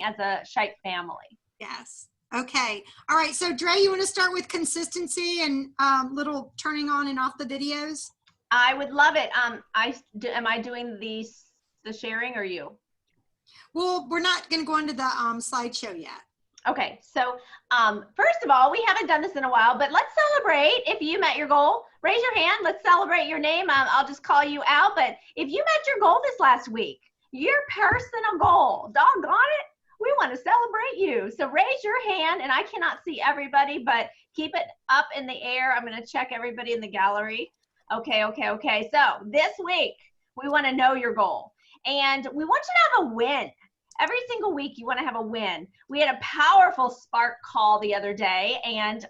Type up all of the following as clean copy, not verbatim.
as a Shipe family. Yes. Okay. All right. So Dre, you want to start with consistency and little turning on and off the videos? I would love it. Am I doing the sharing or you? Well, we're not going to go into the slideshow yet. Okay. So first of all, we haven't done this in a while, but let's celebrate. If you met your goal, raise your hand. Let's celebrate your name. I'll just call you out. But if you met your goal this last week, your personal goal, doggone it, we want to celebrate you. So raise your hand, and I cannot see everybody, but keep it up in the air. I'm going to check everybody in the gallery. Okay. So this week, we want to know your goal, and we want you to have a win. Every single week, you want to have a win. We had a powerful Spark call the other day, and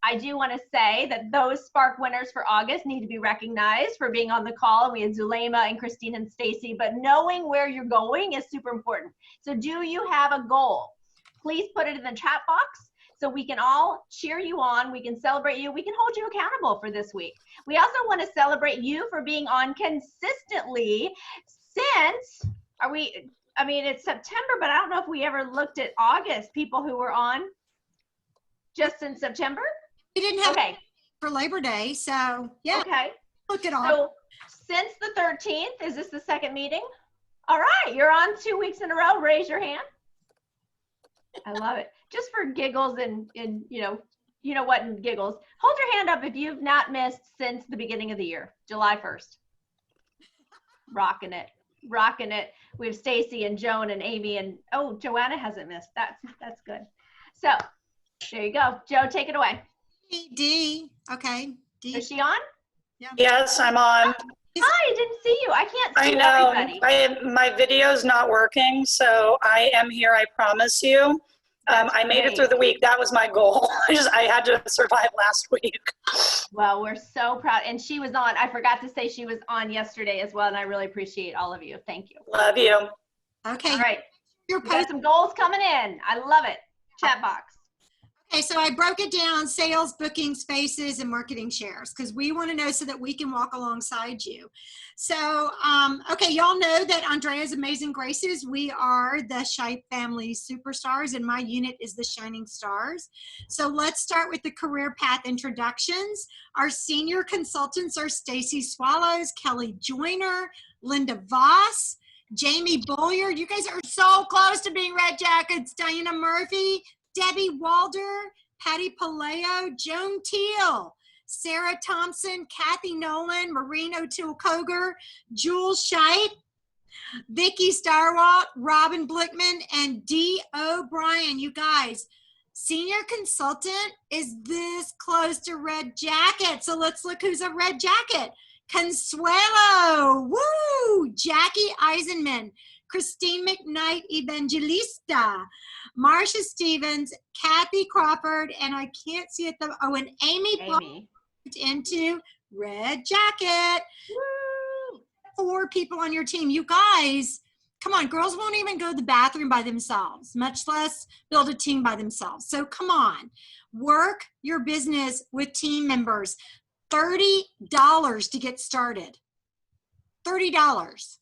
I do want to say that those Spark winners for August need to be recognized for being on the call. We had Zulema and Christine and Stacy, but knowing where you're going is super important. So do you have a goal? Please put it in the chat box so we can all cheer you on. We can celebrate you. We can hold you accountable for this week. We also want to celebrate you for being on consistently since, it's September, but I don't know if we ever looked at August, people who were on just in September. We didn't have for Labor Day, so yeah. Okay. Look at all. So since the 13th, is this the second meeting? All right, you're on 2 weeks in a row. Raise your hand. I love it. Just for giggles and you know what, and giggles. Hold your hand up if you've not missed since the beginning of the year, July 1st. Rocking it. We have Stacy and Joan and Amy and Joanna hasn't missed. That's good. So there you go. Joe, take it away. D. Okay. D. Is she on? Yeah. Yes, I'm on. Hi, I didn't see you. I can't see everybody. I know. My video's not working, so I am here, I promise you. I made it through the week. That was my goal. I had to survive last week. Well, we're so proud. And she was on. I forgot to say she was on yesterday as well, and I really appreciate all of you. Thank you. Love you. Okay. All right. We got some goals coming in. I love it. Chat box. Okay, so I broke it down: sales, booking, spaces, and marketing shares, because we want to know so that we can walk alongside you. So, okay, y'all know that Andrea's Amazing Graces, we are the Shipe family superstars, and my unit is the Shining Stars. So let's start with the career path introductions. Our senior consultants are Stacy Swallows, Kelly Joyner, Linda Voss, Jamie Bollier. You guys are so close to being Red Jackets. Diana Murphy, Debbie Walder, Patty Paleo, Joan Teal, Sarah Thompson, Kathy Nolan, Maureen O'Toole-Koger, Jules Shipe, Vicki Starwalt, Robin Blickman, and Dee O'Brien. You guys, senior consultant is this close to Red Jacket. So let's look who's a Red Jacket. Consuelo, woo! Jackie Eisenman, Christine McKnight Evangelista, Marcia Stevens, Kathy Crawford, and I can't see it, and Amy. Into Red Jacket. Woo! 4 people on your team. You guys, come on, girls won't even go to the bathroom by themselves, much less build a team by themselves. So come on, work your business with team members. $30 to get started. $30. $30.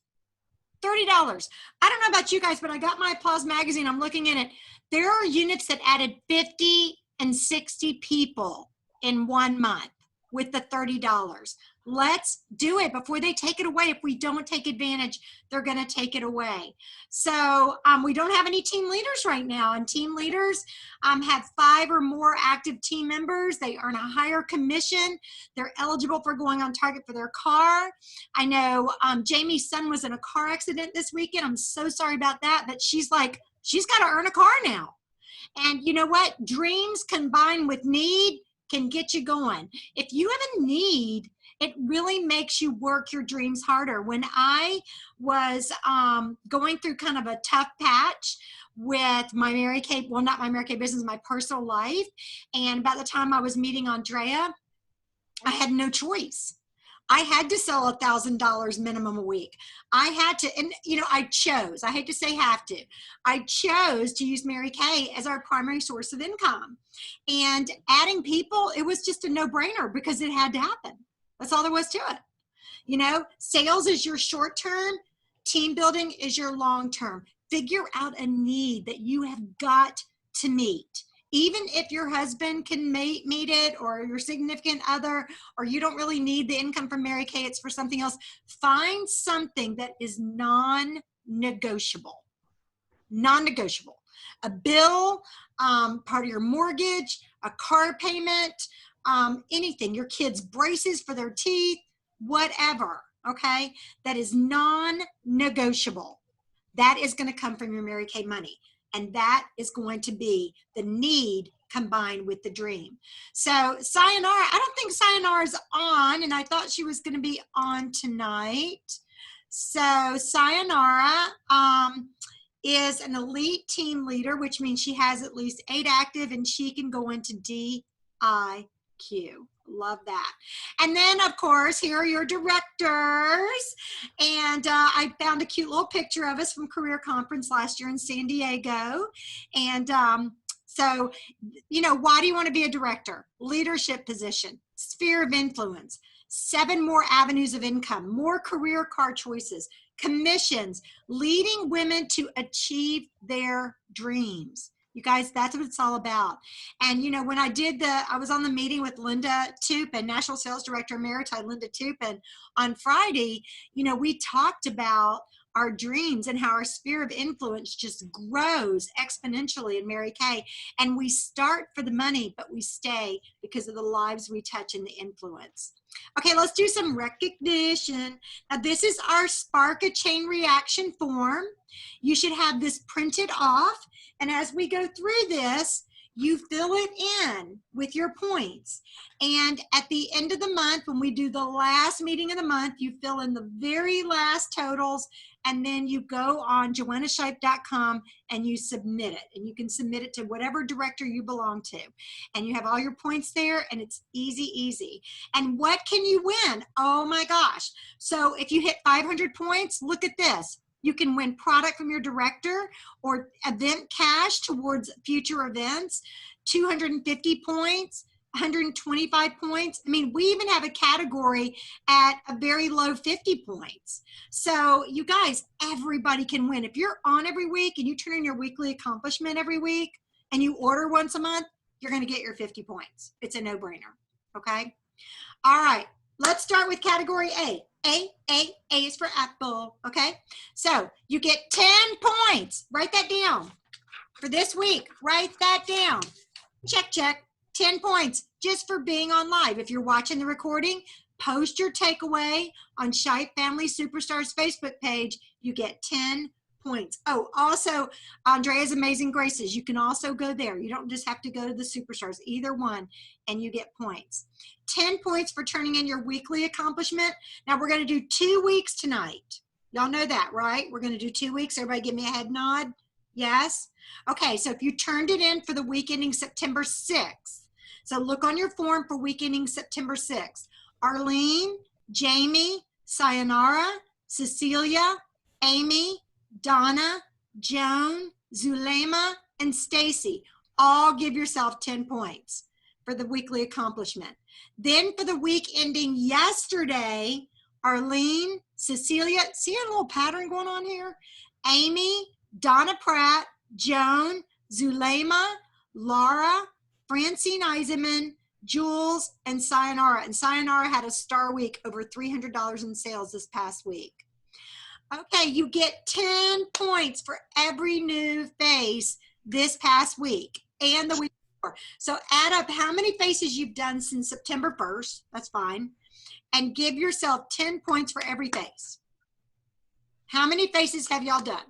I don't know about you guys, but I got my Applause magazine. I'm looking in it. There are units that added 50 and 60 people in 1 month with the $30. Let's do it before they take it away. If we don't take advantage, they're going to take it away. So we don't have any team leaders right now, and team leaders have 5 or more active team members. They earn a higher commission. They're eligible for going on target for their car. I know Jamie's son was in a car accident this weekend. I'm so sorry about that, but she's got to earn a car now. And you know what? Dreams combined with need can get you going. If you have a need, it really makes you work your dreams harder. When I was going through kind of a tough patch with my Mary Kay, well, not my Mary Kay business, my personal life, and by the time I was meeting Andrea, I had no choice. I had to sell $1,000 minimum a week. I had to, and I chose, I hate to say have to, I chose to use Mary Kay as our primary source of income. And adding people, it was just a no-brainer because it had to happen. That's all there was to it. Sales is your short term, team building is your long term. figure out a need that you have got to meet. Even if your husband can meet it, or your significant other, or you don't really need the income from Mary Kay, it's for something else. Find something that is non-negotiable. Non-negotiable. A bill, part of your mortgage, a car payment, anything, your kids' braces for their teeth, whatever, okay? That is non-negotiable. That is going to come from your Mary Kay money. And that is going to be the need combined with the dream. So Sayonara, I don't think Sayonara's on, and I thought she was going to be on tonight. So Sayonara is an elite team leader, which means she has at least 8 active, and she can go into DIQ. Love that. And then, of course, here are your directors. And I found a cute little picture of us from Career Conference last year in San Diego. And so, you know, why do you want to be a director? Leadership position, sphere of influence, 7 more avenues of income, more career card choices, commissions, leading women to achieve their dreams. You guys, that's what it's all about. And, you know, when I was on the meeting with Linda Tupin, National Sales Director Emerita, Linda Tupin, on Friday, you know, we talked about our dreams and how our sphere of influence just grows exponentially in Mary Kay. And we start for the money, but we stay because of the lives we touch and the influence. Okay, let's do some recognition. Now, this is our Spark a Chain Reaction form. You should have this printed off. And as we go through this, you fill it in with your points. And at the end of the month, when we do the last meeting of the month, you fill in the very last totals, and then you go on JoannaShipe.com and you submit it. And you can submit it to whatever director you belong to. And you have all your points there, and it's easy, easy. And what can you win? Oh my gosh. So if you hit 500 points, look at this. You can win product from your director or event cash towards future events, 250 points, 125 points. I mean, we even have a category at a very low 50 points. So you guys, everybody can win. If you're on every week and you turn in your weekly accomplishment every week and you order once a month, you're going to get your 50 points. It's a no-brainer. Okay. All right. Let's start with category A. A is for apple, okay? So you get 10 points. Write that down. For this week, write that down. Check, check. 10 points just for being on live. If you're watching the recording, post your takeaway on Shipe Family Superstars Facebook page. You get 10 points. Oh, also, Andrea's Amazing Graces. You can also go there. You don't just have to go to the Superstars, either one, and you get points. 10 points for turning in your weekly accomplishment. Now we're going to do 2 weeks tonight. Y'all know that, right? We're going to do 2 weeks. Everybody give me a head nod. Yes? Okay, so if you turned it in for the week ending September 6th, so look on your form for week ending September 6th. Arlene, Jamie, Sayonara, Cecilia, Amy, Donna, Joan, Zulema, and Stacy. All give yourself 10 points for the weekly accomplishment. Then for the week ending yesterday, Arlene, Cecilia, see a little pattern going on here? Amy, Donna Pratt, Joan, Zulema, Laura, Francine Eisenman, Jules, and Sayonara. And Sayonara had a star week, over $300 in sales this past week. Okay, you get 10 points for every new face this past week and the week before. So add up how many faces you've done since September 1st, that's fine, and give yourself 10 points for every face. How many faces have y'all done?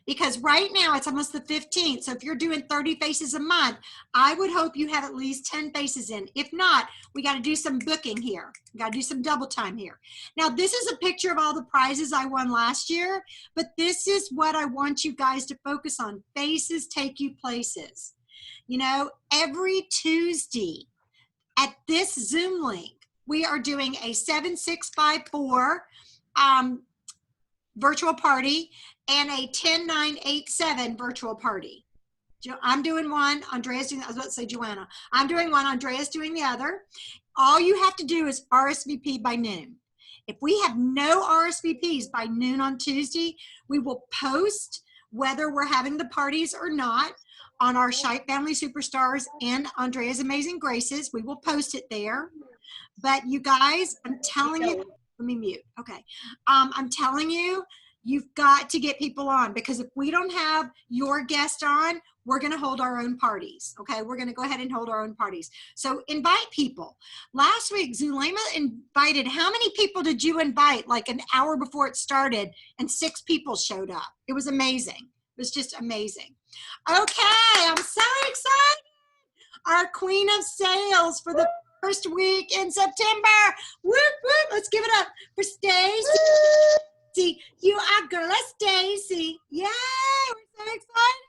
Because right now it's almost the 15th. So if you're doing 30 faces a month, I would hope you have at least 10 faces in. If not, we got to do some booking here. We got to do some double time here. Now, this is a picture of all the prizes I won last year, but this is what I want you guys to focus on. Faces take you places. You know, every Tuesday at this Zoom link, we are doing a 7654 virtual party and a 10987 virtual party. I'm doing one, Andrea's doing, I was about to say Joanna. I'm doing one, Andrea's doing the other. All you have to do is RSVP by noon. If we have no RSVPs by noon on Tuesday, we will post whether we're having the parties or not, on our Shite Family Superstars and Andrea's Amazing Graces. We will post it there. But you guys, I'm telling you, let me mute. Okay. I'm telling you, you've got to get people on, because if we don't have your guest on, we're going to hold our own parties. Okay. We're going to go ahead and hold our own parties. So invite people. Last week, Zulema invited, how many people did you invite? Like an hour before it started, and 6 people showed up. It was amazing. It was just amazing. Okay. I'm so excited. Our queen of sales for the first week in September. Whoop, whoop. Let's give it up for Stacy. You are girl, Stacy. Yay, we're so excited.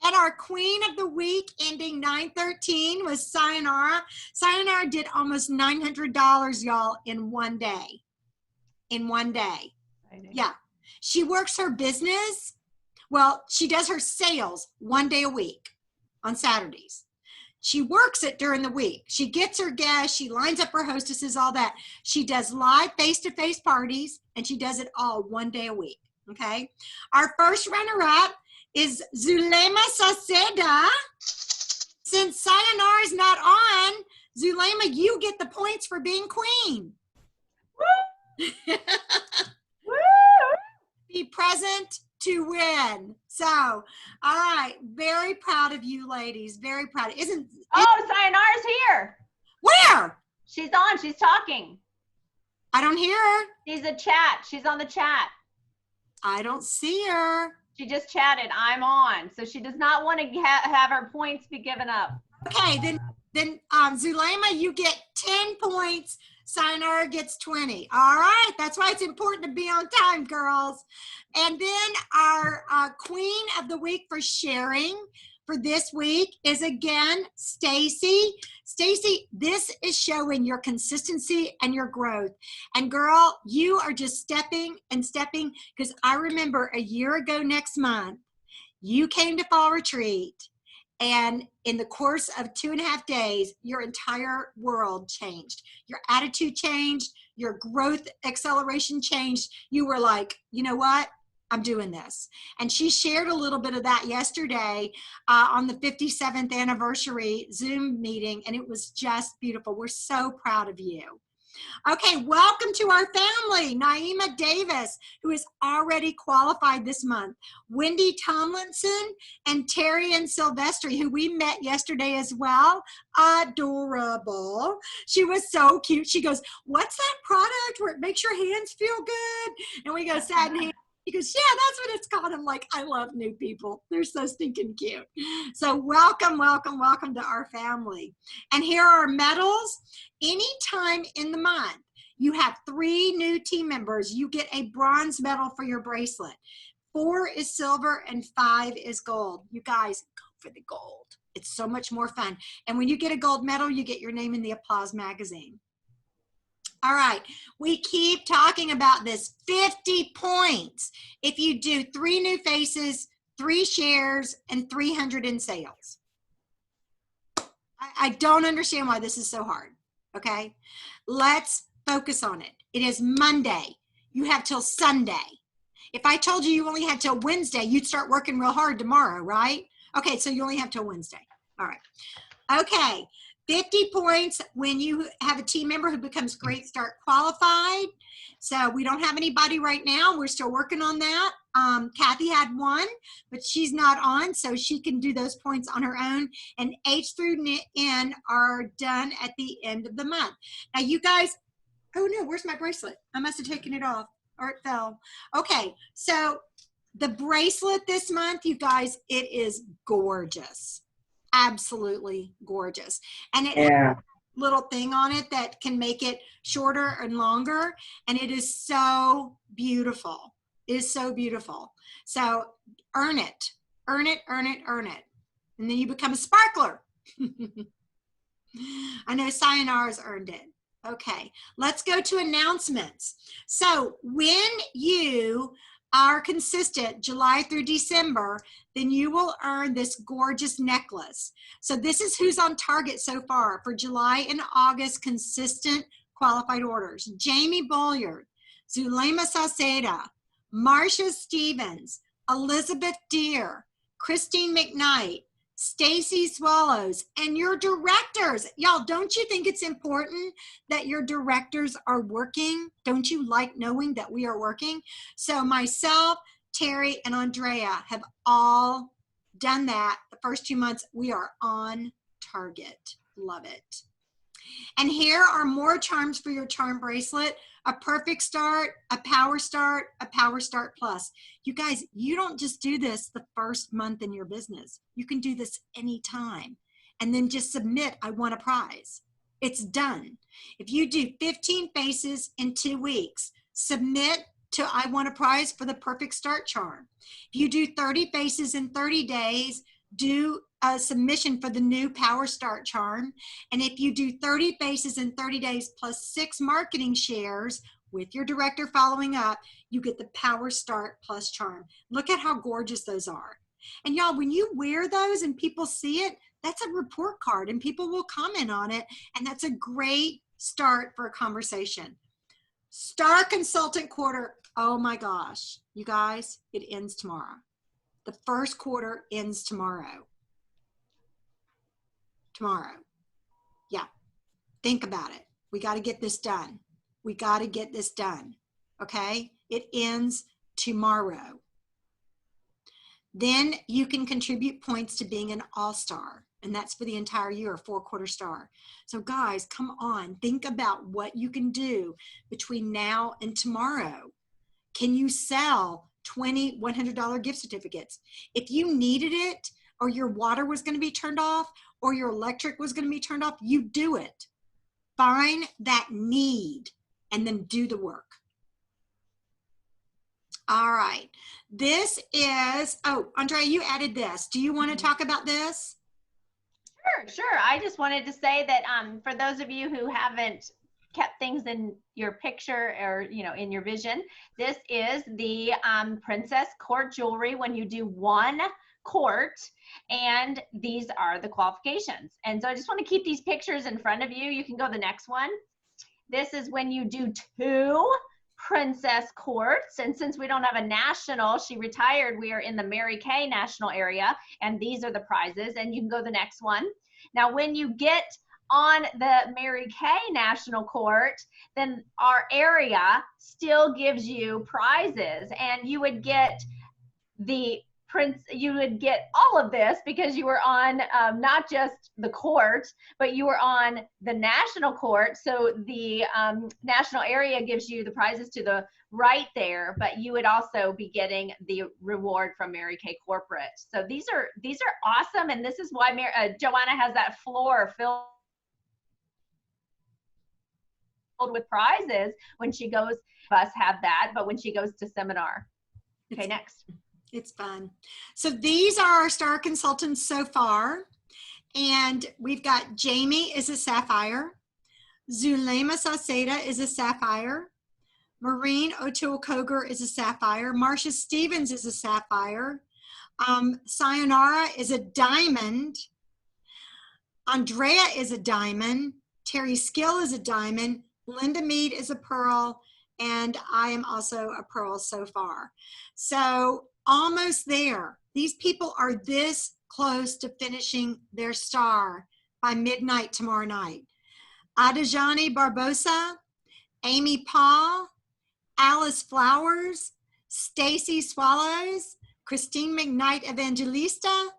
And our queen of the week ending 9/13 was Sayonara. Sayonara did almost $900, y'all, in one day. In one day. Yeah. She works her business. Well, she does her sales one day a week on Saturdays. She works it during the week. She gets her guests. She lines up her hostesses, all that. She does live face-to-face parties, and she does it all one day a week, okay? Our first runner-up is Zulema Saceda. Since Sayonara is not on, Zulema, you get the points for being queen. Be present to win. So, all right, very proud of you ladies. Very proud. Sayonara's here. Where? She's on. She's talking. I don't hear her. She's a chat. She's on the chat. I don't see her. She just chatted. I'm on. So she does not want to have her points be given up. Okay, then Zulema, you get 10 points. Sayonara gets 20. All right, that's why it's important to be on time, girls. And then our queen of the week for sharing for this week is again Stacy. Stacy, this is showing your consistency and your growth. And girl, you are just stepping and stepping, because I remember a year ago next month, you came to Fall Retreat, and in the course of 2.5 days, your entire world changed. Your attitude changed. Your growth acceleration changed. You were like, you know what? I'm doing this. And she shared a little bit of that yesterday on the 57th anniversary Zoom meeting, and it was just beautiful. We're so proud of you. Okay, welcome to our family, Naima Davis, who is already qualified this month, Wendy Tomlinson, and Terry and Silvestri, who we met yesterday as well. Adorable. She was so cute. She goes, what's that product where it makes your hands feel good? And we go, satin hands. He goes, yeah, that's what it's called. I'm like, I love new people. They're so stinking cute. So welcome, welcome, welcome to our family. And here are our medals. Anytime in the month you have 3 new team members, you get a bronze medal for your bracelet. 4 is silver and 5 is gold. You guys, go for the gold. It's so much more fun. And when you get a gold medal, you get your name in the Applause magazine. All right, we keep talking about this 50 points if you do 3 new faces, 3 shares, and 300 in sales. I don't understand why this is so hard, okay? Let's focus on it. It is Monday. You have till Sunday. If I told you you only had till Wednesday, you'd start working real hard tomorrow, right? Okay, so you only have till Wednesday. All right. Okay. 50 points when you have a team member who becomes Great Start qualified. So we don't have anybody right now. We're still working on that. Kathy had 1, but she's not on, so she can do those points on her own. And H through N are done at the end of the month. Now you guys, oh no, where's my bracelet? I must have taken it off or it fell. Okay, so the bracelet this month, you guys, it is gorgeous. Absolutely gorgeous. And it has a little thing on it that can make it shorter and longer, and it is so beautiful. It is so beautiful. So earn it, earn it, earn it, earn it, and then you become a sparkler. I know Sayonara's earned it. Okay, let's go to announcements. So when you are consistent July through December, then you will earn this gorgeous necklace. So this is who's on target so far for July and August consistent qualified orders. Jamie Bolliard, Zulema Saceda, Marcia Stevens, Elizabeth Deere, Christine McKnight, Stacy Swallows, and your directors. Y'all, don't you think it's important that your directors are working? Don't you like knowing that we are working? So myself, Terry, and Andrea have all done that. The first 2 months, we are on target. Love it. And here are more charms for your charm bracelet: a perfect start, a power start plus. You guys, you don't just do this the first month in your business. You can do this anytime and then just submit, I want a prize. It's done. If you do 15 faces in 2 weeks, submit to I want a prize for the perfect start charm. If you do 30 faces in 30 days, do a submission for the new power start charm. And if you do 30 faces in 30 days plus 6 marketing shares with your director following up, you get the power start plus charm. Look at how gorgeous those are. And y'all, when you wear those and people see it, that's a report card and people will comment on it. And that's a great start for a conversation. Star Consultant Quarter. Oh my gosh, you guys, it ends tomorrow. The first quarter ends tomorrow. Tomorrow. Yeah. Think about it. We got to get this done. We got to get this done. Okay? It ends tomorrow. Then you can contribute points to being an all-star. And that's for the entire year, a 4-quarter star. So guys, come on. Think about what you can do between now and tomorrow. Can you sell 20 $100 gift certificates? If you needed it, or your water was going to be turned off, or your electric was going to be turned off, you do it. Find that need and then do the work. All right. This is, oh, Andrea, you added this. Do you want to talk about this? Sure. I just wanted to say that for those of you who haven't kept things in your picture or, you know, in your vision, this is the Princess Court jewelry when you do 1 court, and these are the qualifications. And so I just want to keep these pictures in front of you. You can go to the next one. This is when you do 2 princess courts, and since we don't have a national, she retired, we are in the Mary Kay national area, and these are the prizes. And you can go to the next one. Now when you get on the Mary Kay national court, then our area still gives you prizes, and you would get the you would get all of this because you were on not just the court, but you were on the national court. So the national area gives you the prizes to the right there, but you would also be getting the reward from Mary Kay Corporate. So these are awesome, and this is why Joanna has that floor filled with prizes when she goes. Us have that, but when she goes to seminar. Okay, next. It's fun. So these are our star consultants so far. And we've got Jamie is a sapphire. Zulema Sauceda is a sapphire. Maureen O'Toole-Koger is a sapphire. Marcia Stevens is a sapphire. Sayonara is a diamond. Andrea is a diamond. Terry Skill is a diamond. Linda Mead is a pearl. And I am also a pearl so far. So almost there. These people are this close to finishing their star by midnight tomorrow night. Adejani Barbosa, Amy Paul, Alice Flowers, Stacy Swallows, Christine McKnight Evangelista,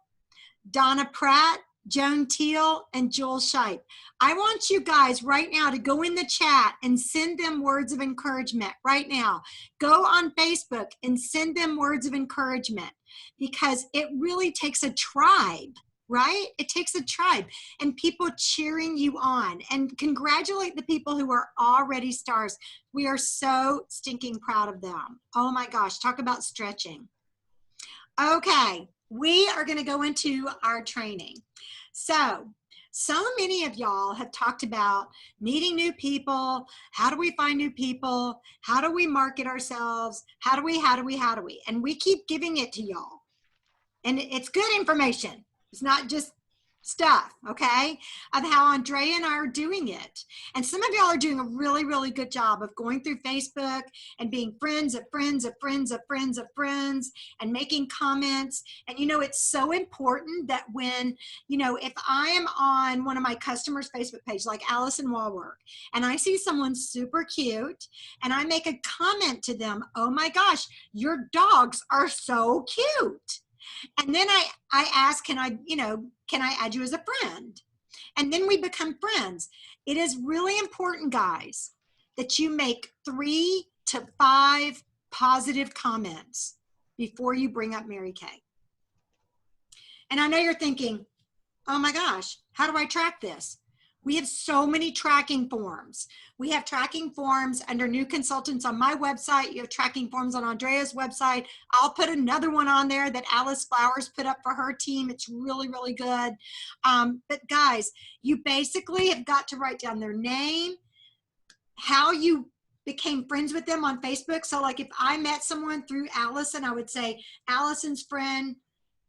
Donna Pratt, Joan Teal, and Joel Shipe. I want you guys right now to go in the chat and send them words of encouragement right now. Go on Facebook and send them words of encouragement, because it really takes a tribe, right? It takes a tribe and people cheering you on, and congratulate the people who are already stars. We are so stinking proud of them. Oh my gosh, talk about stretching. Okay, we are going to go into our training. So many of y'all have talked about meeting new people. How do we find new people? How do we market ourselves? How do we? And we keep giving it to y'all. And it's good information. It's not just stuff, okay, of how Andrea and I are doing it. And some of y'all are doing a really, really good job of going through Facebook and being friends of friends of friends of friends of friends and making comments. And, you know, it's so important that when, you know, if I am on one of my customers' Facebook page, like Allison Walwork, and I see someone super cute and I make a comment to them, oh my gosh, your dogs are so cute. And then I ask, can I add you as a friend? And then we become friends. It is really important, guys, that you make 3 to 5 positive comments before you bring up Mary Kay. And I know you're thinking, oh my gosh, how do I track this? We have so many tracking forms. We have tracking forms under new consultants on my website. You have tracking forms on Andrea's website. I'll put another one on there that Alice Flowers put up for her team. It's really, really good. But guys, you basically have got to write down their name, how you became friends with them on Facebook. So like if I met someone through Allison, I would say Allison's friend,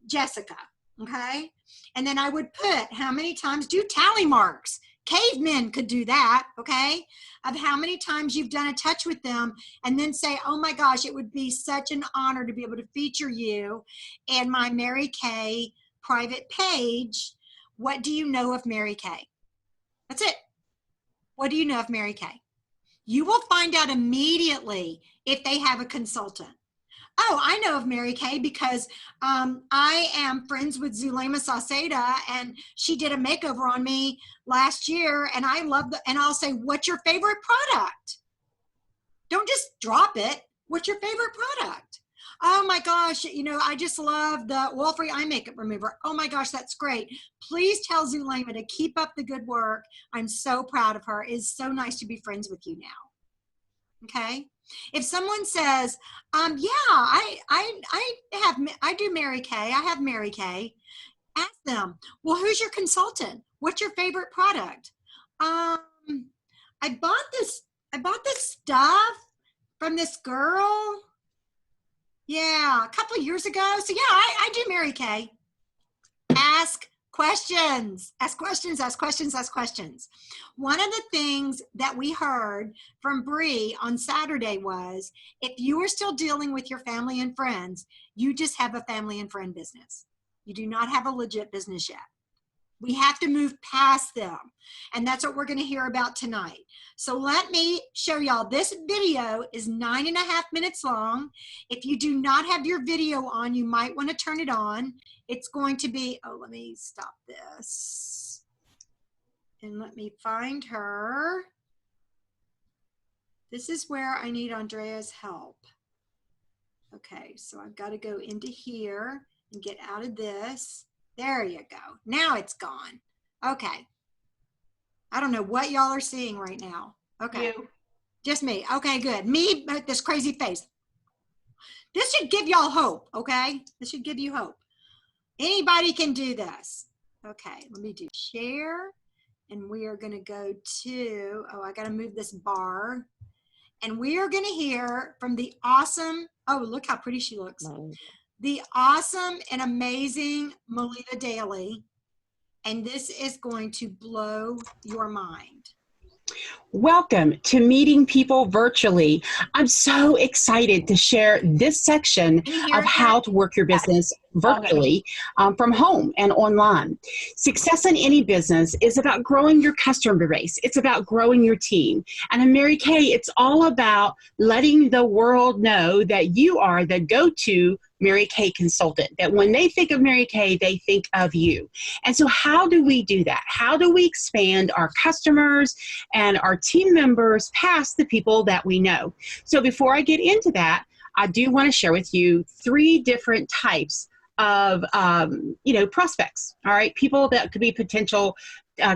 Jessica, okay? And then I would put how many times, do tally marks. Cavemen could do that, okay? Of how many times you've done a touch with them, and then say, oh my gosh, it would be such an honor to be able to feature you in my Mary Kay private page. What do you know of Mary Kay? That's it. What do you know of Mary Kay? You will find out immediately if they have a consultant. Oh, I know of Mary Kay because I am friends with Zulema Sauceda, and she did a makeover on me last year, and I love and I'll say, what's your favorite product? Don't just drop it. What's your favorite product? Oh my gosh, you know, I just love the oil-free eye makeup remover. Oh my gosh, that's great. Please tell Zulema to keep up the good work. I'm so proud of her. It's so nice to be friends with you now. Okay? If someone says, yeah, I do Mary Kay, I have Mary Kay, ask them, well, who's your consultant? What's your favorite product? I bought this stuff from this girl. Yeah, a couple of years ago. So yeah, I do Mary Kay. Ask questions, ask questions, ask questions, ask questions. One of the things that we heard from Bree on Saturday was, if you are still dealing with your family and friends, you just have a family and friend business. You do not have a legit business yet. We have to move past them. And that's what we're going to hear about tonight. So let me show y'all. This video is 9.5 minutes long. If you do not have your video on, you might want to turn it on. It's going to be, oh, let me stop this. And let me find her. This is where I need Andrea's help. Okay, so I've got to go into here and get out of this. There you go. Now it's gone. Okay. I don't know what y'all are seeing right now. Okay. You. Just me. Okay, good. Me with this crazy face. This should give y'all hope, okay? This should give you hope. Anybody can do this. Okay, let me do share. And we are going to go to, oh, I got to move this bar. And we are going to hear from the awesome, oh, look how pretty she looks. The awesome and amazing Melita Daly. And this is going to blow your mind. Welcome to Meeting People Virtually. I'm so excited to share this section of how to work your business virtually from home and online. Success in any business is about growing your customer base. It's about growing your team. And in Mary Kay, it's all about letting the world know that you are the go-to Mary Kay consultant, that when they think of Mary Kay, they think of you. And so how do we do that? How do we expand our customers and our team members past the people that we know? So before I get into that, I do want to share with you 3 different types of prospects. All right, people that could be potential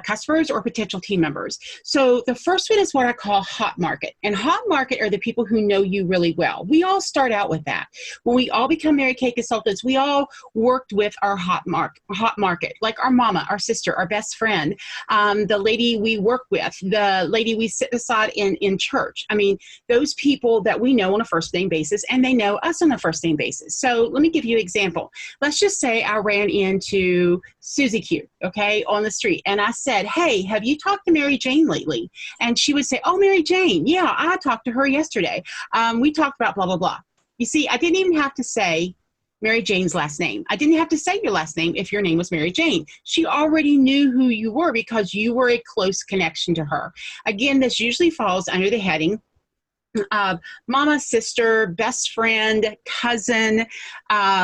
customers or potential team members. So the first one is what I call hot market. And hot market are the people who know you really well. We all start out with that. When we all become Mary Kay consultants, we all worked with our hot market, like our mama, our sister, our best friend, the lady we work with, the lady we sit beside in church. I mean, those people that we know on a first name basis, and they know us on a first name basis. So let me give you an example. Let's just say I ran into Susie Q, okay, on the street, and I said, hey, have you talked to Mary Jane lately? And she would say, oh, Mary Jane, yeah, I talked to her yesterday. We talked about blah, blah, blah. You see, I didn't even have to say Mary Jane's last name. I didn't have to say your last name if your name was Mary Jane. She already knew who you were because you were a close connection to her. Again, this usually falls under the heading mama, sister, best friend, cousin,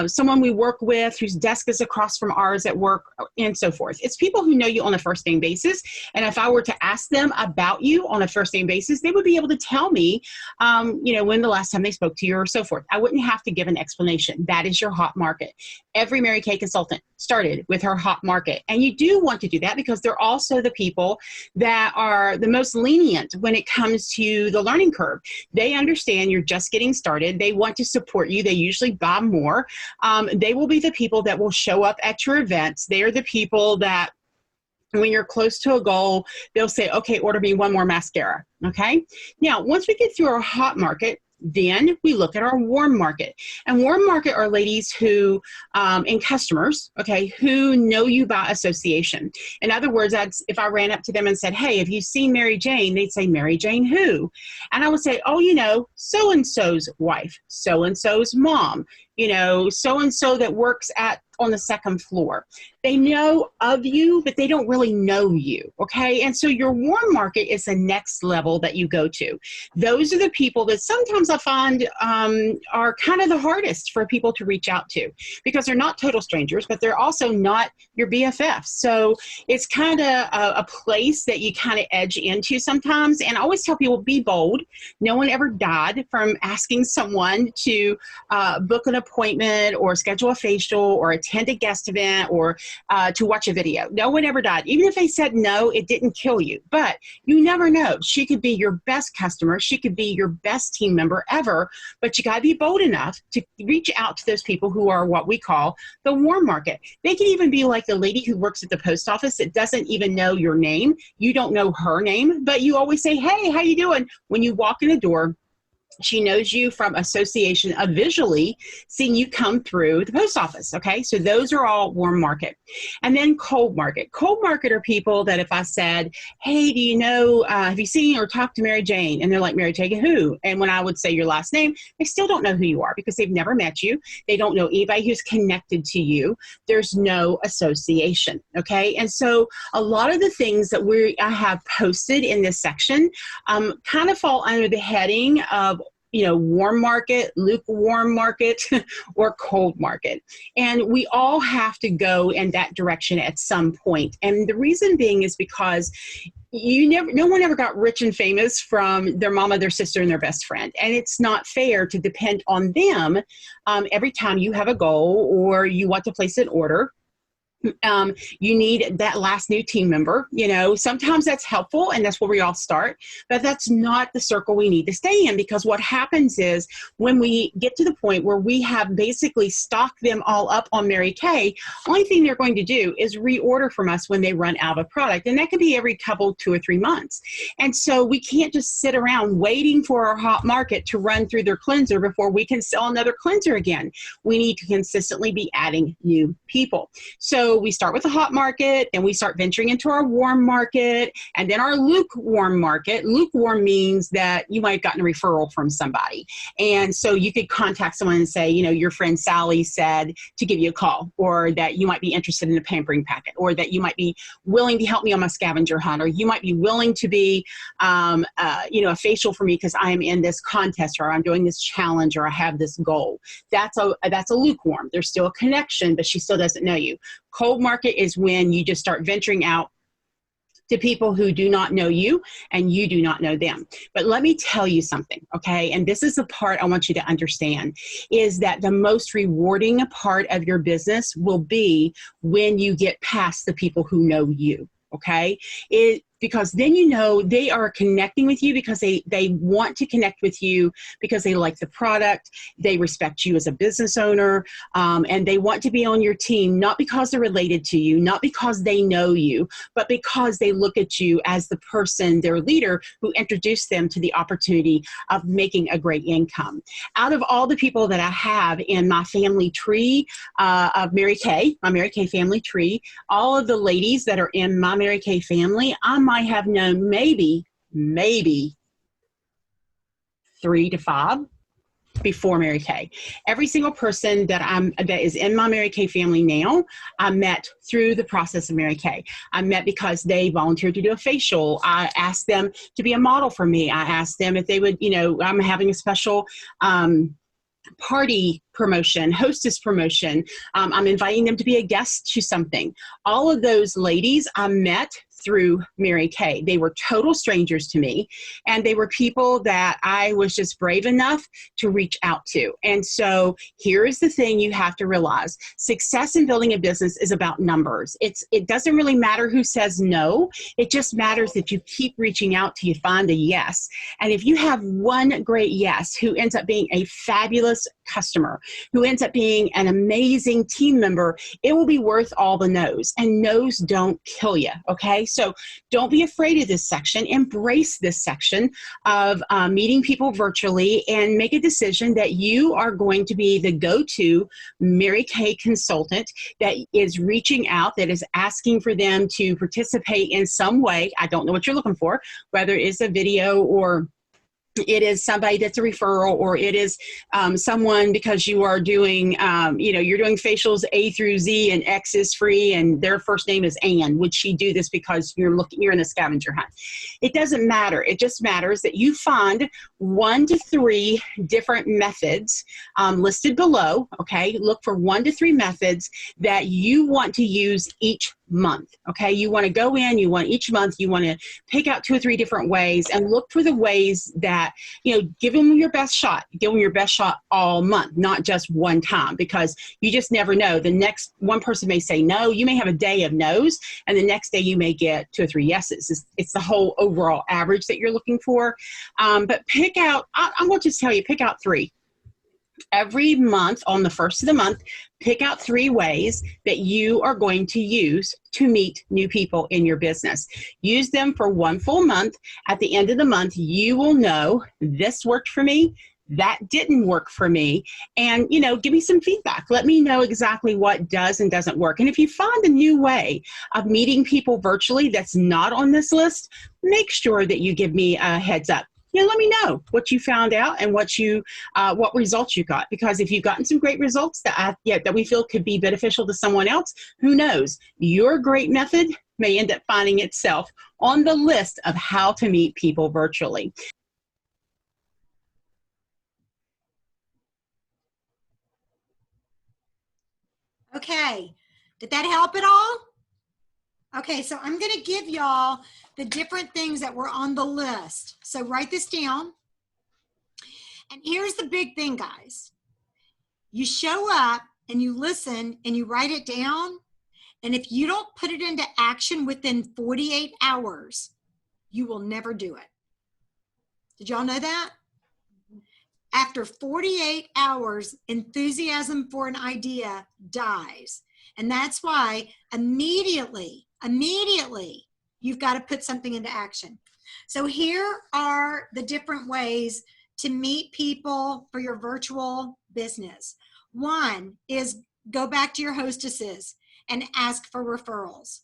someone we work with whose desk is across from ours at work, and so forth. It's people who know you on a first name basis. And if I were to ask them about you on a first name basis, they would be able to tell me, when the last time they spoke to you or so forth. I wouldn't have to give an explanation. That is your hot market. Every Mary Kay consultant started with her hot market. And you do want to do that because they're also the people that are the most lenient when it comes to the learning curve. They understand you're just getting started. They want to support you. They usually buy more. They will be the people that will show up at your events. They are the people that when you're close to a goal, they'll say, okay, order me one more mascara. Okay. Now, once we get through our hot market, then we look at our warm market. And warm market are ladies who, and customers, okay, who know you by association. In other words, if I ran up to them and said, hey, have you seen Mary Jane? They'd say, Mary Jane who? And I would say, oh, so-and-so's wife, so-and-so's mom, so-and-so that works on the second floor. They know of you, but they don't really know you, okay? And so your warm market is the next level that you go to. Those are the people that sometimes I find are kind of the hardest for people to reach out to because they're not total strangers, but they're also not your BFFs. So it's kind of a place that you kind of edge into sometimes. And I always tell people, be bold. No one ever died from asking someone to book an appointment or schedule a facial or attend a guest event or to watch a video. No one ever died. Even if they said no, it didn't kill you. But you never know. She could be your best customer. She could be your best team member ever. But you got to be bold enough to reach out to those people who are what we call the warm market. They can even be like the lady who works at the post office that doesn't even know your name. You don't know her name, but you always say, hey, how you doing? When you walk in the door, she knows you from association of visually seeing you come through the post office, okay? So those are all warm market. And then cold market. Cold market are people that if I said, hey, do you know, have you seen or talked to Mary Jane? And they're like, Mary Jane who? And when I would say your last name, they still don't know who you are because they've never met you. They don't know anybody who's connected to you. There's no association, okay? And so a lot of the things that I have posted in this section kind of fall under the heading of warm market, lukewarm market, or cold market. And we all have to go in that direction at some point. And the reason being is because no one ever got rich and famous from their mama, their sister, and their best friend. And it's not fair to depend on them every time you have a goal or you want to place an order. You need that last new team member. Sometimes that's helpful and that's where we all start, but that's not the circle we need to stay in because what happens is when we get to the point where we have basically stocked them all up on Mary Kay, only thing they're going to do is reorder from us when they run out of product. And that can be every couple, 2 or 3 months. And so we can't just sit around waiting for our hot market to run through their cleanser before we can sell another cleanser again. We need to consistently be adding new people. So we start with the hot market, then we start venturing into our warm market, and then our lukewarm market. Lukewarm means that you might have gotten a referral from somebody. And so you could contact someone and say, your friend Sally said to give you a call, or that you might be interested in a pampering packet, or that you might be willing to help me on my scavenger hunt, or you might be willing to be, a facial for me because I am in this contest, or I'm doing this challenge, or I have this goal. That's a lukewarm. There's still a connection, but she still doesn't know you. Cold market is when you just start venturing out to people who do not know you and you do not know them. But let me tell you something, okay? And this is the part I want you to understand, is that the most rewarding part of your business will be when you get past the people who know you. okay? Because then you know they are connecting with you because they want to connect with you because they like the product, they respect you as a business owner, and they want to be on your team, not because they're related to you, not because they know you, but because they look at you as the person, their leader, who introduced them to the opportunity of making a great income. Out of all the people that I have in my family tree of Mary Kay, my Mary Kay family tree, all of the ladies that are in my Mary Kay family, I might have known maybe 3 to 5 before Mary Kay. Every single person that is in my Mary Kay family now, I met through the process of Mary Kay. I met because they volunteered to do a facial. I asked them to be a model for me. I asked them if they would, I'm having a special party promotion, hostess promotion. I'm inviting them to be a guest to something. All of those ladies I met through Mary Kay. They were total strangers to me, and they were people that I was just brave enough to reach out to. And so here is the thing you have to realize. Success in building a business is about numbers. It doesn't really matter who says no. It just matters that you keep reaching out till you find a yes. And if you have one great yes who ends up being a fabulous customer, who ends up being an amazing team member, it will be worth all the no's. And no's don't kill you, okay? So don't be afraid of this section. Embrace this section of meeting people virtually and make a decision that you are going to be the go-to Mary Kay consultant that is reaching out, that is asking for them to participate in some way. I don't know what you're looking for, whether it's a video or it is somebody that's a referral, or it is someone because you are doing, you're doing facials A through Z and X is free and their first name is Ann. Would she do this because you're in a scavenger hunt? It doesn't matter. It just matters that you find 1 to 3 different methods listed below, okay? Look for 1 to 3 methods that you want to use each month, okay? You want to go in, each month, you want to pick out 2 or 3 different ways and look for the ways that, give them your best shot. Give them your best shot all month, not just one time, because you just never know. The next one person may say no. You may have a day of no's, and the next day you may get 2 or 3 yeses. It's the whole overall average that you're looking for. But pick out, I want to just tell you, pick out 3. Every month, on the first of the month, pick out 3 ways that you are going to use to meet new people in your business. Use them for 1 full month. At the end of the month, you will know this worked for me, that didn't work for me, and give me some feedback. Let me know exactly what does and doesn't work. And if you find a new way of meeting people virtually that's not on this list, make sure that you give me a heads up. Let me know what you found out and what results you got. Because if you've gotten some great results that we feel could be beneficial to someone else, who knows? Your great method may end up finding itself on the list of how to meet people virtually. Okay, did that help at all? Okay, so I'm going to give y'all the different things that were on the list. So write this down. And here's the big thing, guys. You show up and you listen and you write it down. And if you don't put it into action within 48 hours, you will never do it. Did y'all know that? After 48 hours, enthusiasm for an idea dies. And that's why immediately, you've got to put something into action. So here are the different ways to meet people for your virtual business. 1 is go back to your hostesses and ask for referrals,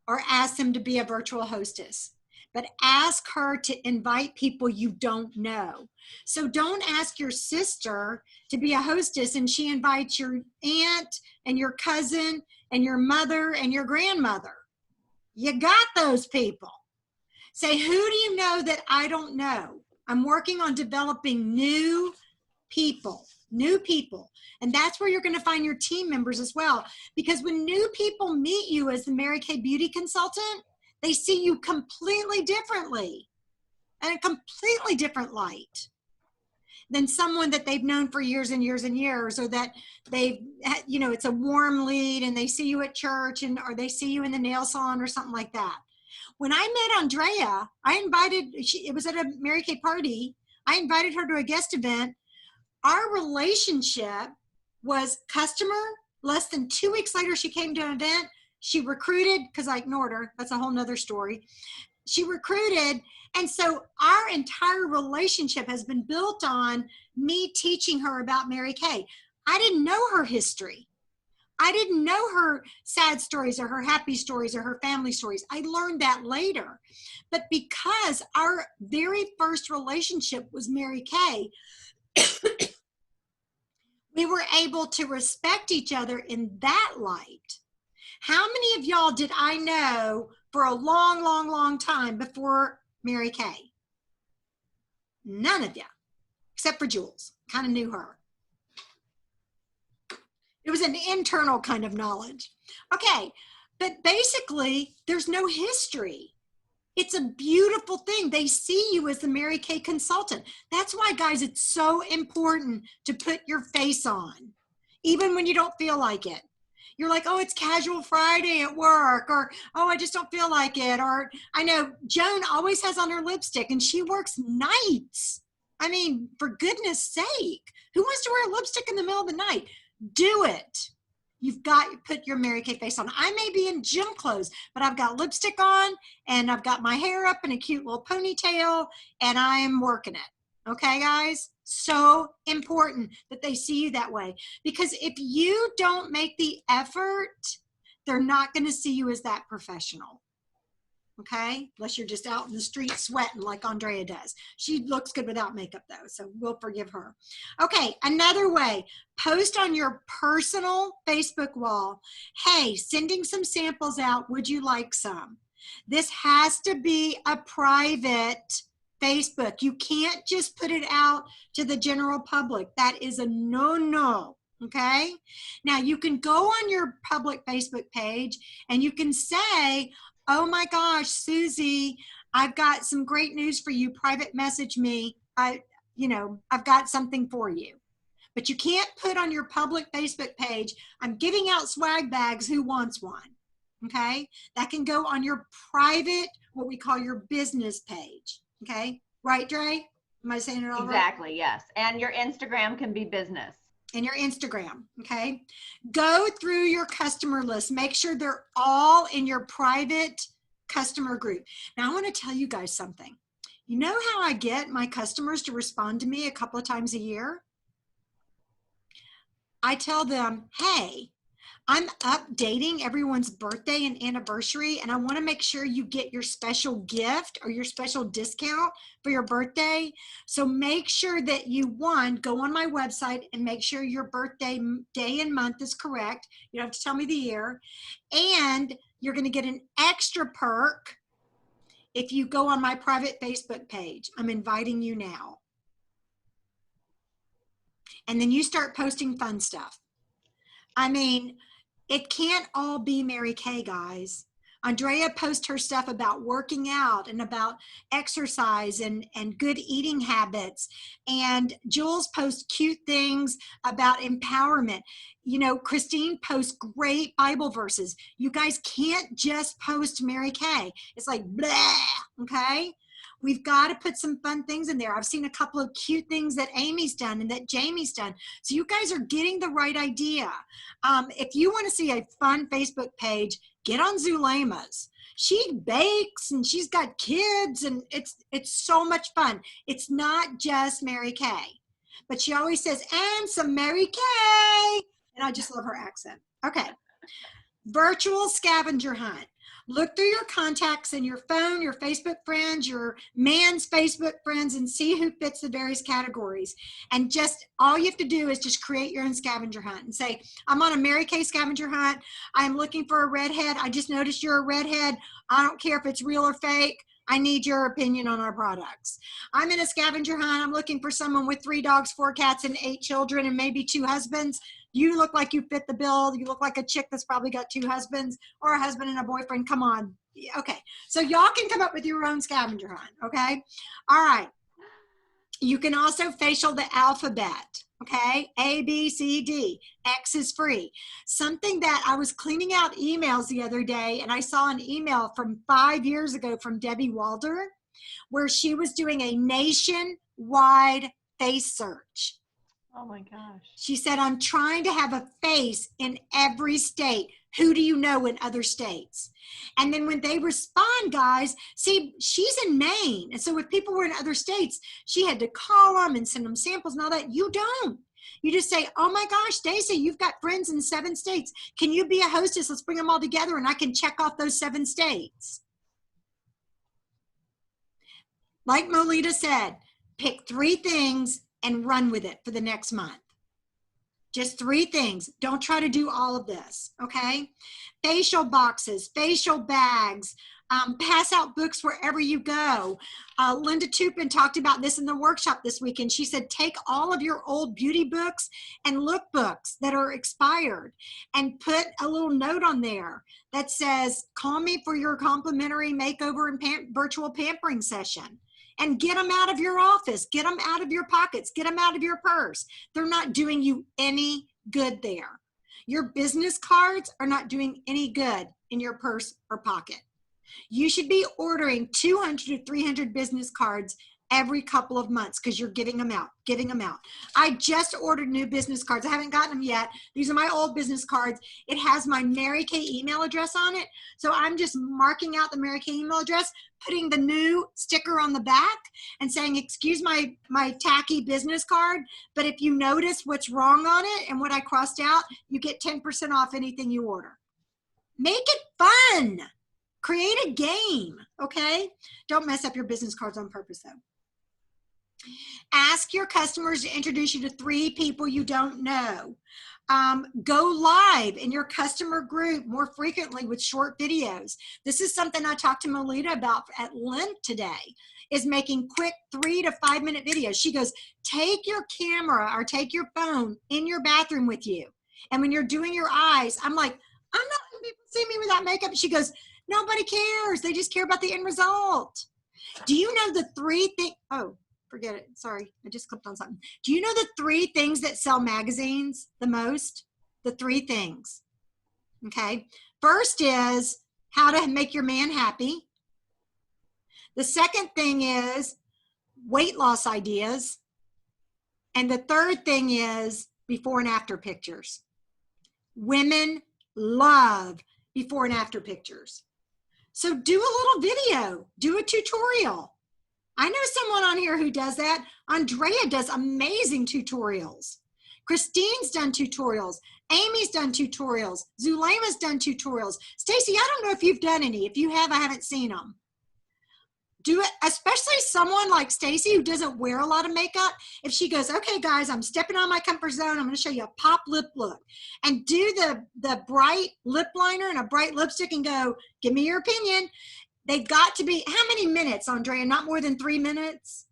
or ask them to be a virtual hostess. But ask her to invite people you don't know. So don't ask your sister to be a hostess and she invites your aunt and your cousin and your mother and your grandmother. You got those people. Say, who do you know that I don't know? I'm working on developing new people. And that's where you're going to find your team members as well. Because when new people meet you as the Mary Kay Beauty Consultant, they see you completely differently, in a completely different light. than someone that they've known for years and years and years, or that they've, you know, it's a warm lead and they see you at church and, or they see you in the nail salon or something like that. When I met Andrea, it was at a Mary Kay party. I invited her to a guest event. Our relationship was customer. Less than 2 weeks later, she came to an event. She recruited, because I ignored her. That's a whole nother story. She recruited. And so our entire relationship has been built on me teaching her about Mary Kay. I didn't know her history. I didn't know her sad stories or her happy stories or her family stories. I learned that later. But because our very first relationship was Mary Kay, we were able to respect each other in that light. How many of y'all did I know for a long, long, long time before Mary Kay? None of you, except for Jules. Kind of knew her. It was an internal kind of knowledge. Okay, but basically, there's no history. It's a beautiful thing. They see you as the Mary Kay consultant. That's why, guys, it's so important to put your face on, even when you don't feel like it. You're like, oh, it's casual Friday at work, or, oh, I just don't feel like it. Or I know Joan always has on her lipstick and she works nights. I mean, for goodness sake, who wants to wear lipstick in the middle of the night? Do it. You've got to put your Mary Kay face on. I may be in gym clothes, but I've got lipstick on and I've got my hair up in a cute little ponytail and I am working it. Okay, guys? So important that they see you that way, because if you don't make the effort, they're not going to see you as that professional. Okay, unless you're just out in the street sweating like Andrea does. She looks good without makeup though, so we'll forgive her. Okay, another way, post on your personal Facebook wall. Hey, sending some samples out, would you like some? This has to be a private Facebook. You can't just put it out to the general public. That is a no-no. Okay, now you can go on your public Facebook page and you can say, oh my gosh, Susie, I've got some great news for you. Private message me. I've got something for you. But you can't put on your public Facebook page, I'm giving out swag bags, who wants one? Okay, that can go on your private, what we call your business page. Okay, right, Dre? Am I saying it all right? Exactly, yes. And your Instagram can be business. And your Instagram, okay? Go through your customer list. Make sure they're all in your private customer group. Now, I want to tell you guys something. You know how I get my customers to respond to me a couple of times a year? I tell them, hey, I'm updating everyone's birthday and anniversary, and I want to make sure you get your special gift or your special discount for your birthday. So make sure that you, one, go on my website and make sure your birthday day and month is correct. You don't have to tell me the year. And you're going to get an extra perk if you go on my private Facebook page. I'm inviting you now. And then you start posting fun stuff. I mean, it can't all be Mary Kay, guys. Andrea posts her stuff about working out and about exercise and good eating habits. And Jules posts cute things about empowerment. You know, Christine posts great Bible verses. You guys can't just post Mary Kay. It's like, blah, okay? We've got to put some fun things in there. I've seen a couple of cute things that Amy's done and that Jamie's done. So you guys are getting the right idea. If you want to see a fun Facebook page, get on Zulema's. She bakes and she's got kids and it's so much fun. It's not just Mary Kay. But she always says, and some Mary Kay. And I just love her accent. Okay. Virtual scavenger hunt. Look through your contacts in your phone, your Facebook friends, your man's Facebook friends, and see who fits the various categories. And just all you have to do is just create your own scavenger hunt and say, I'm on a Mary Kay scavenger hunt. I'm looking for a redhead. I just noticed you're a redhead. I don't care if it's real or fake. I need your opinion on our products. I'm in a scavenger hunt. I'm looking for someone with 3 dogs, 4 cats, and 8 children, and maybe 2 husbands. You look like you fit the bill. You look like a chick that's probably got 2 husbands, or a husband and a boyfriend. Come on. Okay. So y'all can come up with your own scavenger hunt. Okay. All right. You can also facial the alphabet, okay? A, B, C, D. X is free. Something that I was cleaning out emails the other day, and I saw an email from 5 years ago from Debbie Walder, where she was doing a nationwide face search. Oh my gosh. She said, I'm trying to have a face in every state. Who do you know in other states? And then when they respond, guys, see, she's in Maine. And so if people were in other states, she had to call them and send them samples and all that. You don't. You just say, oh my gosh, Stacy, you've got friends in 7 states. Can you be a hostess? Let's bring them all together and I can check off those 7 states. Like Molita said, pick 3 things and run with it for the next month. Just 3 things. Don't try to do all of this, okay? Facial boxes, facial bags, pass out books wherever you go. Linda Tupin talked about this in the workshop this weekend. She said, take all of your old beauty books and lookbooks that are expired and put a little note on there that says, call me for your complimentary makeover and virtual pampering session. And get them out of your office, get them out of your pockets, get them out of your purse. They're not doing you any good there. Your business cards are not doing any good in your purse or pocket. You should be ordering 200 to 300 business cards every couple of months because you're giving them out. I just ordered new business cards. I haven't gotten them yet. These are my old business cards. It has my Mary Kay email address on it. So I'm just marking out the Mary Kay email address, putting the new sticker on the back and saying, excuse my tacky business card, but if you notice what's wrong on it and what I crossed out, you get 10% off anything you order. Make it fun. Create a game, okay? Don't mess up your business cards on purpose though. Ask your customers to introduce you to 3 people you don't know. Go live in your customer group more frequently with short videos. This is something I talked to Melita about at length today, is making quick 3 to 5 minute videos. She goes, take your camera or take your phone in your bathroom with you. And when you're doing your eyes, I'm like, I'm not letting people see me without makeup. She goes, nobody cares. They just care about the end result. Do you know the 3 things? Oh, forget it. Sorry, I just clicked on something. Do you know the 3 things that sell magazines the most? The 3 things. Okay. First is how to make your man happy. The second thing is weight loss ideas. And the third thing is before and after pictures. Women love before and after pictures. So do a little video, do a tutorial. I know someone on here who does that. Andrea does amazing tutorials. Christine's done tutorials. Amy's done tutorials. Zulema's done tutorials. Stacy, I don't know if you've done any. If you have, I haven't seen them. Do it, especially someone like Stacy who doesn't wear a lot of makeup. If she goes, okay, guys, I'm stepping on my comfort zone. I'm going to show you a pop lip look. And do the bright lip liner and a bright lipstick and go, give me your opinion. They've got to be, how many minutes, Andrea? Not more than 3 minutes?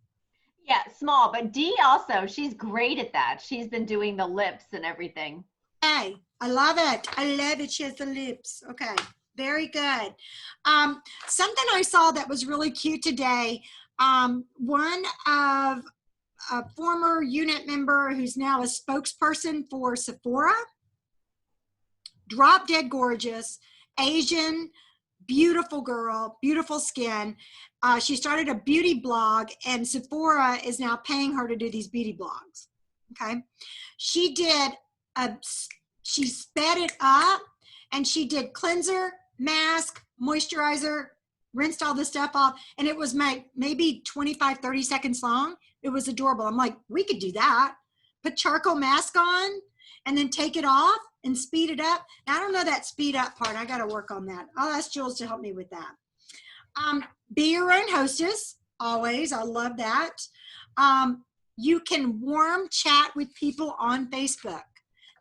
Yeah, small. But Dee also, she's great at that. She's been doing the lips and everything. Hey, I love it. I love it. She has the lips. Okay, very good. Something I saw that was really cute today. One of a former unit member who's now a spokesperson for Sephora, drop dead gorgeous, Asian, beautiful girl, beautiful skin. She started a beauty blog and Sephora is now paying her to do these beauty blogs. Okay. She sped it up and she did cleanser, mask, moisturizer, rinsed all this stuff off. And it was maybe 25, 30 seconds long. It was adorable. I'm like, we could do that. Put charcoal mask on and then take it off and speed it up. Now, I don't know that speed up part. I got to work on that. I'll ask Jules to help me with that. Be your own hostess, always. I love that. You can warm chat with people on Facebook.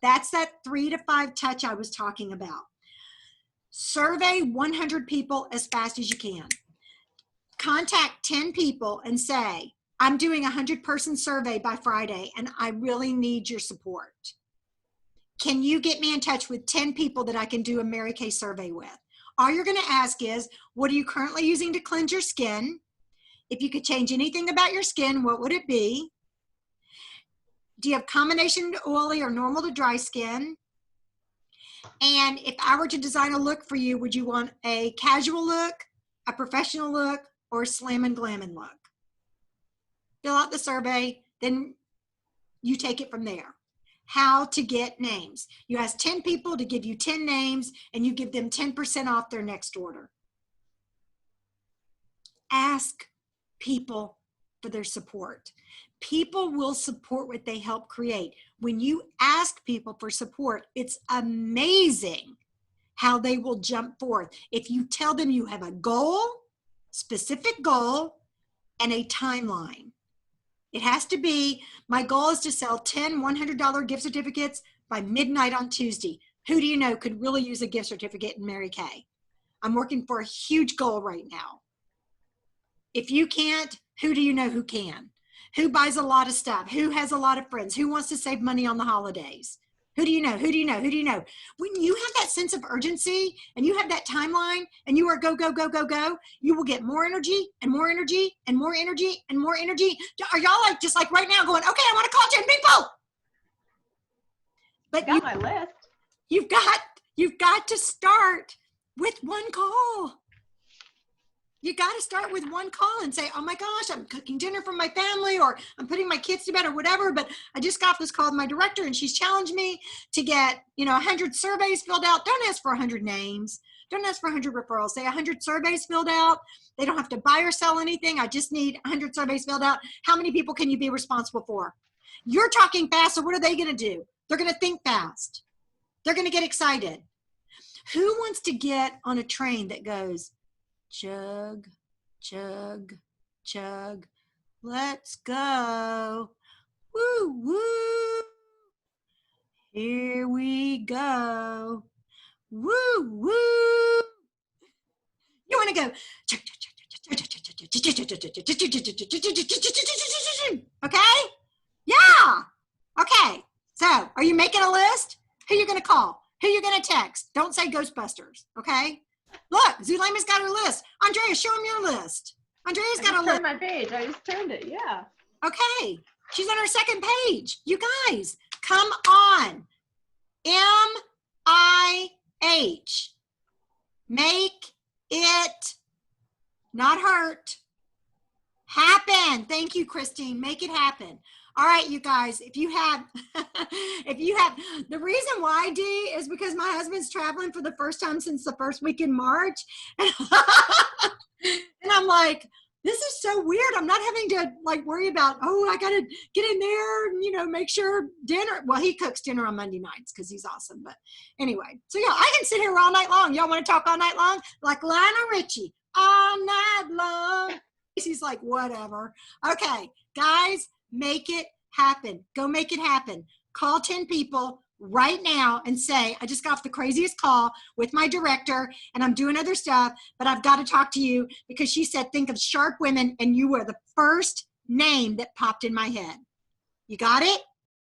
That's that 3 to 5 touch I was talking about. Survey 100 people as fast as you can. Contact 10 people and say, I'm doing a 100-person survey by Friday and I really need your support. Can you get me in touch with 10 people that I can do a Mary Kay survey with? All you're going to ask is, what are you currently using to cleanse your skin? If you could change anything about your skin, what would it be? Do you have combination oily or normal to dry skin? And if I were to design a look for you, would you want a casual look, a professional look, or a slam and glammin' look? Fill out the survey, then you take it from there. How to get names. You ask 10 people to give you 10 names, and you give them 10% off their next order. Ask people for their support. People will support what they help create. When you ask people for support, it's amazing how they will jump forth. If you tell them you have a goal, specific goal, and a timeline. It has to be, my goal is to sell 10 $100 gift certificates by midnight on Tuesday. Who do you know could really use a gift certificate in Mary Kay? I'm working for a huge goal right now. If you can't, who do you know who can? Who buys a lot of stuff? Who has a lot of friends? Who wants to save money on the holidays? Who do you know? Who do you know? Who do you know? When you have that sense of urgency and you have that timeline and you are go, go, go, go, go, you will get more energy and more energy and more energy and more energy. Are y'all like, just like right now going, okay, I want to call 10 people. But Got my list. You've got to start with one call. You got to start with one call and say, oh my gosh, I'm cooking dinner for my family, or I'm putting my kids to bed, or whatever. But I just got this call with my director and she's challenged me to get, 100 surveys filled out. Don't ask for 100 names. Don't ask for 100 referrals. Say 100 surveys filled out. They don't have to buy or sell anything. I just need 100 surveys filled out. How many people can you be responsible for? You're talking fast, so what are they going to do? They're going to think fast. They're going to get excited. Who wants to get on a train that goes, chug, chug, chug, let's go, woo, woo, here we go, woo, woo. You want to go, okay? Yeah. Okay. So, are you making a list? Who you going to call? Who you going to text? Don't say Ghostbusters, okay? Look, Zulema's got her list. Andrea, show him your list. Andrea's got a list. I just turned my page. I just turned it, yeah. Okay. She's on her second page. You guys, come on. M-I-H. Make it not hurt. Happen. Thank you, Christine. Make it happen. All right, you guys, if you have, the reason why, D, is because my husband's traveling for the first time since the first week in March. And I'm like, this is so weird. I'm not having to worry about, oh, I got to get in there and, make sure dinner. Well, he cooks dinner on Monday nights because he's awesome. But anyway, so yeah, I can sit here all night long. Y'all want to talk all night long? Like Lionel Richie, all night long. He's like, whatever. Okay, guys. Make it happen. Go make it happen. Call 10 people right now and say, I just got off the craziest call with my director and I'm doing other stuff, but I've got to talk to you because she said, think of sharp women, and you were the first name that popped in my head. You got it?